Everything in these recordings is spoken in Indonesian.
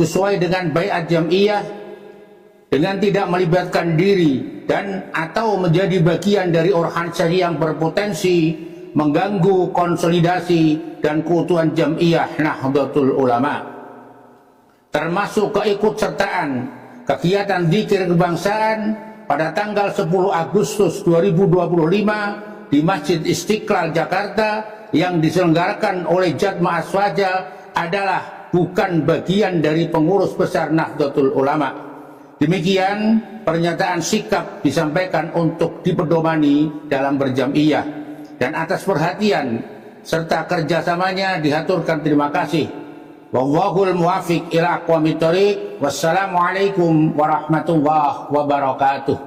sesuai dengan baiat jam'iyah dengan tidak melibatkan diri dan atau menjadi bagian dari organisasi yang berpotensi mengganggu konsolidasi dan keutuhan jam'iyah Nahdlatul Ulama, termasuk keikutsertaan kegiatan zikir kebangsaan pada tanggal 10 Agustus 2025 di Masjid Istiqlal Jakarta yang diselenggarakan oleh Jatma Aswaja adalah bukan bagian dari pengurus besar Nahdlatul Ulama. Demikian pernyataan sikap disampaikan untuk dipedomani dalam berjam'iyah, dan atas perhatian serta kerjasamanya dihaturkan terima kasih. Wallahul muwafiq ila aqwamit thoriq. Wassalamualaikum warahmatullahi wabarakatuh.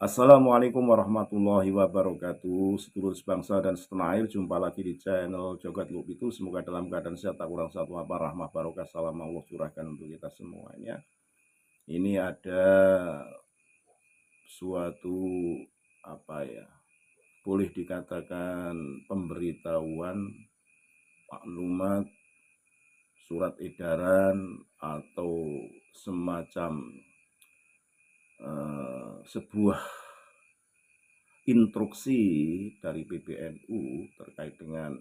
Assalamualaikum warahmatullahi wabarakatuh. Sedulur sebangsa dan setanah air, jumpa lagi di channel Jogat Lub itu. Semoga dalam keadaan sehat, tak kurang satu apa, rahmah barokah salam Allah curahkan untuk kita semuanya. Ini ada suatu boleh dikatakan pemberitahuan, maklumat, surat edaran atau semacam sebuah instruksi dari PBNU terkait dengan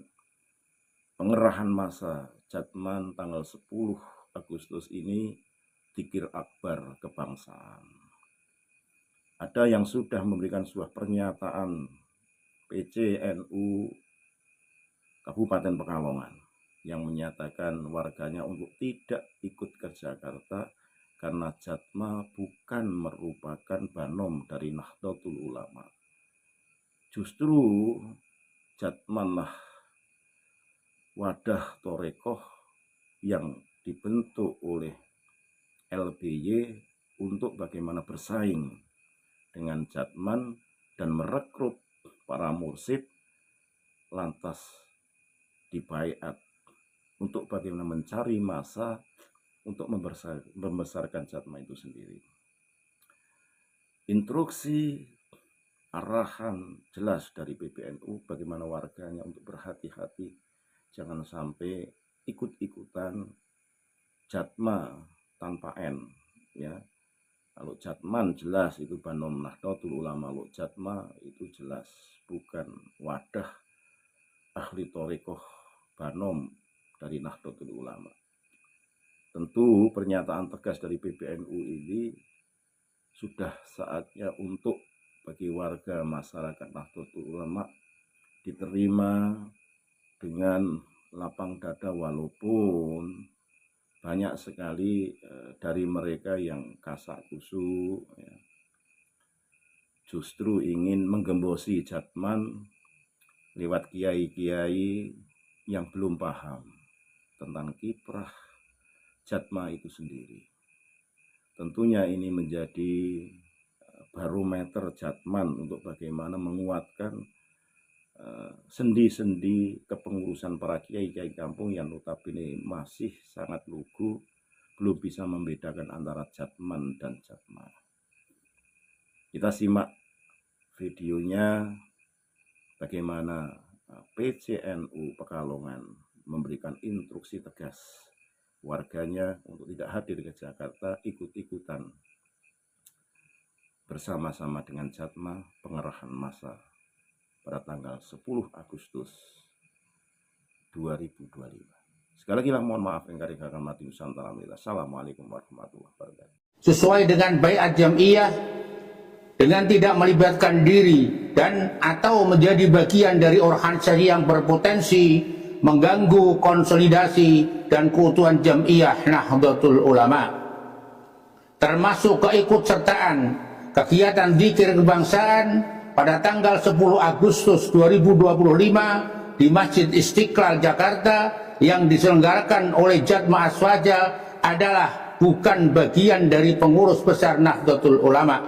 pengerahan massa Jatman tanggal 10 Agustus ini, zikir akbar kebangsaan. Ada yang sudah memberikan sebuah pernyataan PCNU Kabupaten Pekalongan yang menyatakan warganya untuk tidak ikut ke Jakarta karena Jatma bukan merupakan banom dari Nahdlatul Ulama. Justru Jatmanlah wadah torekoh yang dibentuk oleh LBY untuk bagaimana bersaing dengan Jatman dan merekrut para mursyid, lantas dibaiat untuk bagaimana mencari massa untuk membesarkan Jatma itu sendiri. Instruksi arahan jelas dari PBNU bagaimana warganya untuk berhati-hati, jangan sampai ikut-ikutan Jatma tanpa N, ya. Kalau Jatman jelas itu banom Nahdlatul Ulama, kalau Jatma itu jelas bukan wadah ahli thariqah banom dari Nahdlatul Ulama. Tentu pernyataan tegas dari PBNU ini sudah saatnya untuk bagi warga masyarakat Nahdlatul Ulama diterima dengan lapang dada, walaupun banyak sekali dari mereka yang kasak kusuk, ya, justru ingin menggembosi Jatman lewat kiai-kiai yang belum paham tentang kiprah Jatma itu sendiri. Tentunya ini menjadi barometer Jatman untuk bagaimana menguatkan sendi-sendi kepengurusan para kiai-kiai kampung yang notabene masih sangat lugu, belum bisa membedakan antara Jatman dan Jatma. Kita simak videonya bagaimana PCNU Pekalongan memberikan instruksi tegas warganya untuk tidak hadir ke Jakarta, ikut-ikutan bersama-sama dengan Jatma pengerahan massa pada tanggal 10 Agustus 2025. Sekali lagi mohon maaf yang kami hormati Nusantara. Assalamualaikum warahmatullahi wabarakatuh. Sesuai dengan baiat jam'iyah dengan tidak melibatkan diri dan atau menjadi bagian dari organisasi yang berpotensi mengganggu konsolidasi dan keutuhan jam'iyah Nahdlatul Ulama, termasuk keikutsertaan kegiatan zikir kebangsaan pada tanggal 10 Agustus 2025 di Masjid Istiqlal Jakarta yang diselenggarakan oleh Jatma Aswaja adalah bukan bagian dari pengurus besar Nahdlatul Ulama.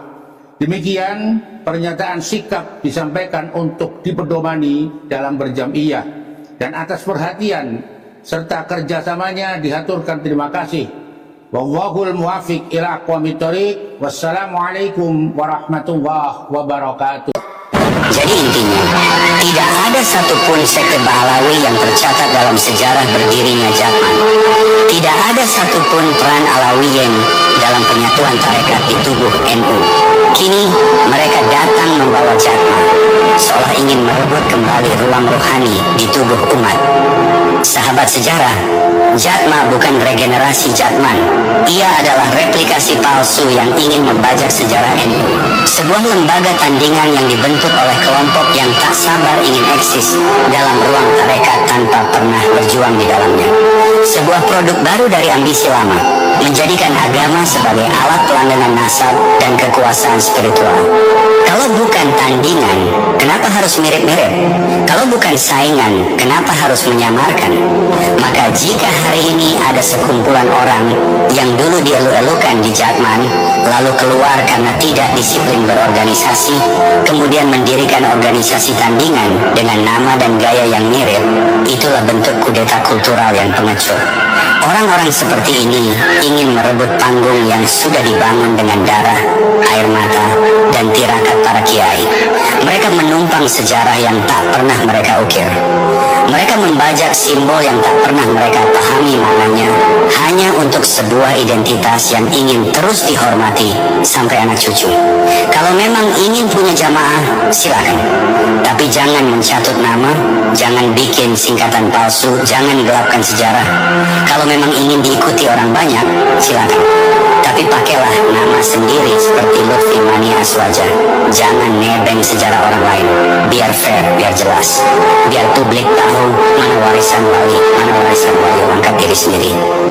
Demikian pernyataan sikap disampaikan untuk dipedomani dalam berjam'iyah, dan atas perhatian serta kerjasamanya dihaturkan terima kasih. Wallahul muwafiq ila aqwamit thoriq. Wassalamualaikum warahmatullahi wabarakatuh. Jadi intinya Tidak ada satupun sekte Bahlawi yang tercatat dalam sejarah berdirinya Jatman. Tidak ada satupun peran Alawiyin dalam penyatuan tarekat di tubuh NU. Kini mereka datang membawa Jatma, seolah ingin merebut kembali ruang rohani di tubuh umat. Sahabat sejarah, Jatma bukan regenerasi Jatman. Ia adalah replikasi palsu yang ingin membajak sejarah NU. Sebuah lembaga tandingan yang dibentuk oleh kelompok yang tak sabar ingin eksis dalam ruang tarekat tanpa pernah berjuang di dalamnya. Sebuah produk baru dari ambisi lama, menjadikan agama sebagai alat pelangganan nasab dan kekuasaan spiritual. Kalau bukan tandingan, kenapa harus mirip-mirip? Kalau bukan saingan, kenapa harus menyamarkan? Maka jika hari ini ada sekumpulan orang yang dulu dielu-elukan di Jatman, lalu keluar karena tidak disiplin berorganisasi, kemudian mendirikan organisasi tandingan dengan nama dan gaya yang mirip, itulah bentuk kudeta kultural yang pengecut. Orang-orang seperti ini ingin merebut panggung yang sudah dibangun dengan darah, air mata, dan tirakat para kiai. Mereka menumpang sejarah yang tak pernah mereka ukir. Mereka membajak simbol yang tak pernah mereka pahami maknanya, hanya untuk sebuah identitas yang ingin terus dihormati sampai anak cucu. Kalau memang ingin punya jamaah, silakan. Tapi jangan mencatut nama, jangan bikin singkatan palsu, jangan gelapkan sejarah. Kalau memang ingin diikuti orang banyak, silakan. Tapi pakailah nama sendiri seperti Lutfi Mania Aswaja. Jangan nebeng sejarah orang lain. Biar fair, biar jelas. Biar publik tahu mana warisan wali angkat diri sendiri.